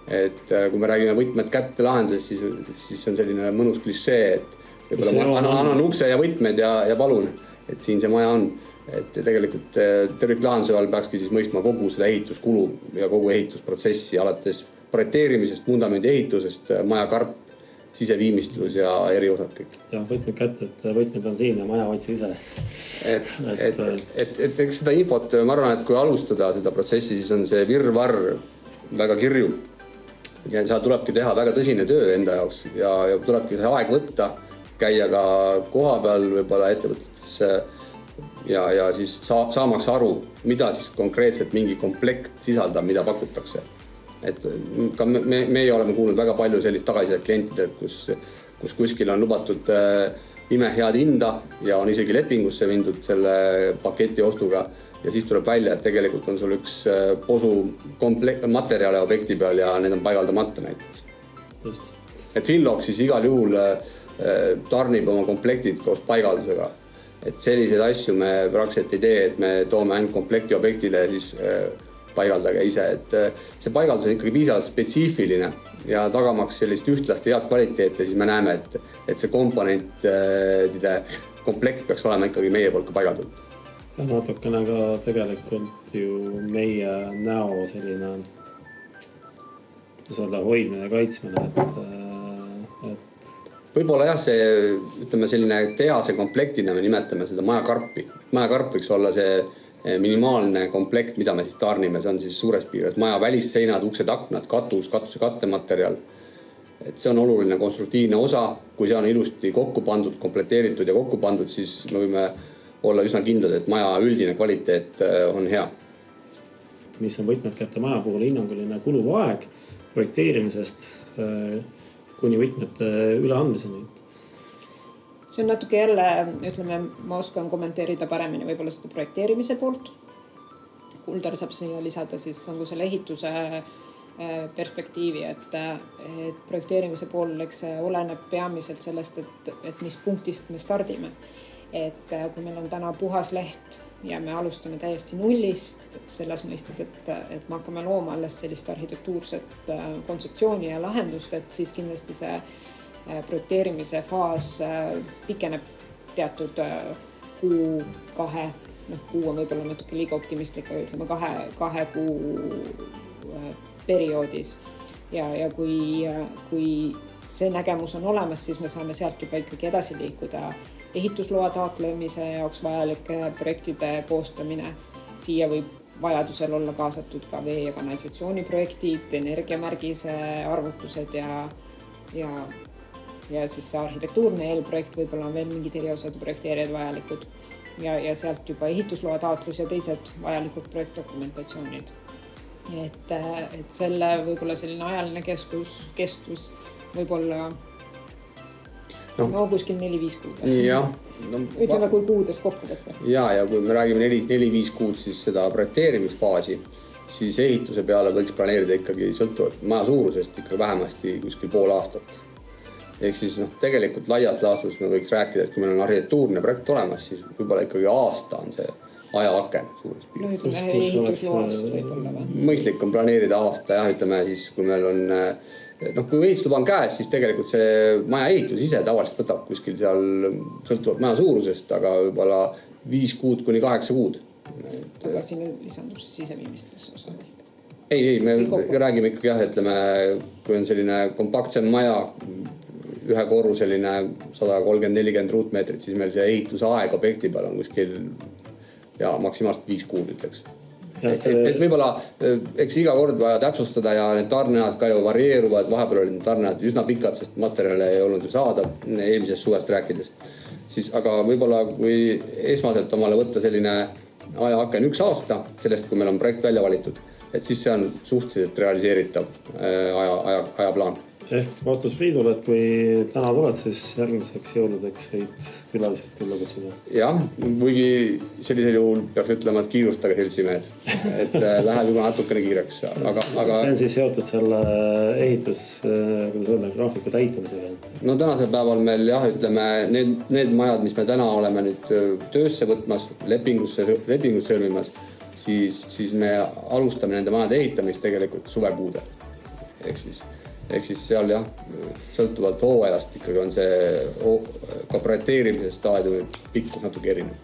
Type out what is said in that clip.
et kui me räägime võtmed kätte lahendusest, siis on selline mõnus klišee, et võib-olla ma annan ukse ja võtmed ja palun, et siin see maja on. Et tegelikult terviklahenduse all peakski siis mõistma kogu seda ehituskulu ja kogu ehitusprotsessi alates projekteerimisest, vundamendi ehitusest, maja karp, siseviimistlus ja eriosad kõik. Ja võtmed kätte, et võtmed on siin ja maja otsi ise. Et eks seda infot, ma arvan, et kui alustada seda protsessi, siis on see virvarr väga kirju. Ja seal tulebki teha väga tõsine töö enda jaoks ja tulebki see aeg võtta, käia ka koha peal võib-olla ettevõtetes ja siis saamaks aru, mida siis konkreetselt mingi komplekt sisaldab, mida pakutakse. Et ka me oleme kuulnud väga palju sellist tagasisidet klientidelt, kus kuskil on lubatud imehead hinda ja on isegi lepingusse mindud selle paketi ostuga ja siis tuleb välja, et tegelikult on sul üks posu materjale objekti peal ja need on paigaldamata näiteks. Just. Et Finlock siis igal juhul tarnib oma komplektid koos paigaldusega. Et selliseid asju me praktiliselt ei tee, et me toome ainult komplekti objektile ja siis paigaldage ise. Et see paigaldus on ikkagi piisavalt spetsiifiline ja tagamaks sellist ühtlast ja head kvaliteeti, siis me näeme, et see komponentide komplekt peaks olema ikkagi meie poolt ka paigaldatud. Ja natukene ka tegelikult ju meie näo selline hoidmine ja kaitsmine, et võib-olla jah, see ütleme selline tehase komplektina me nimetame seda majakarpi. Majakarp võiks olla see minimaalne komplekt, mida me siis tarnime. See on siis suures piires maja välisseinad, uksed, aknad, katuse kattematerjal. Et see on oluline konstruktiivne osa. Kui see on ilusti kokku pandud, komplekteeritud ja kokku pandud, siis me võime olla üsna kindlad, et maja üldine kvaliteet on hea. Mis on võtmed kätte maja puhul hinnanguline kuluv aeg projekteerimisest kuni võtmete üleandmiseni? See on natuke jälle, ütleme, ma oskan kommenteerida paremini võib-olla seda projekteerimise poolt. Kuldar saab siia lisada siis nagu selle ehituse perspektiivi, et projekteerimise pool see oleneb peamiselt sellest, et mis punktist me stardime. Et kui meil on täna puhas leht ja me alustame täiesti nullist selles mõistes, et me hakkame looma alles sellist arhitektuurset kontseptsiooni ja lahendust, et siis kindlasti see projekteerimise faas pikeneb teatud kuu, kahe, kuu on võib-olla natuke liiga optimistlik, aga ütleme kahe kuu perioodis. Ja kui see nägemus on olemas, siis me saame sealt juba ikkagi edasi liikuda ehitusloa taotlemise jaoks vajalike projektide koostamine. Siia võib vajadusel olla kaasatud ka vee- ja kanalisatsiooniprojektid, energiamärgise arvutused ja siis see arhitektuurne eelprojekt võib-olla on veel mingid eriosade projekteerijad vajalikud ja sealt juba ehitusloa taotlus ja teised vajalikud projektdokumentatsioonid. Et selle võib-olla selline ajaline kestus võib-olla kuskil 4-5 kuud. Ütleme, kui kuudes kokku võtta. Ja kui me räägime 4-5 kuud siis seda projekteerimisfaasi, siis ehituse peale võiks planeerida ikkagi sõltuvalt maja suurusest ikkagi vähemasti kuskil pool aastat. Ehk siis tegelikult laias laastus me võiks rääkida, et kui meil on arhitektuurne projekt olemas, siis võib-olla ikkagi aasta on see ajaaken suures piires. Ehitusloast võib-olla või? Mõistlik on planeerida aasta ja ütleme siis, kui meil on kui ehitusluba on käes, siis tegelikult see maja ehitus ise tavaliselt võtab kuskil seal sõltuvalt maja suurusest, aga võib-olla 5 kuud kuni 8 kuud. Aga siin lisandub siseviimistlus osa? Ei, me räägime ikkagi ütleme, kui on selline kompaktsem maja, ühe korru selline 130-40 ruutmeetrit, siis meil see ehituse aeg objekti peal on kuskil ja maksimaalselt 5 kuud ütleks. Et võib-olla, eks iga kord vaja täpsustada ja need tarnead ka ju varieeruvad, vahepeal olid need tarnead üsna pikad, sest materjale ei olnud ju saada eelmisest suvest rääkides. Siis, aga võib-olla kui esmaselt omale võtta selline ajaaken 1 aasta, sellest kui meil on projekt välja valitud, et siis see on suhteliselt realiseeritav ajaplaan. Ehk vastus Priidule, et kui täna tuled, siis järgmiseks jõuludeks võid külaliselt külla kutsuda. Jah, kuigi sellisel juhul peaks ütlema, et kiirustage seltsimehed, et läheb juba natukene kiireks. Aga see on siis seotud selle graafiku täitumisega? No tänasel päeval meil ütleme, need majad, mis me täna oleme nüüd töösse võtmas, lepingus sõlmimas, siis me alustame nende majade ehitamist tegelikult suvekuudel. ehk siis seal jah, sõltuvalt hooajast ikkagi on see ka projekteerimise staadiumi pikkus natuke erinev.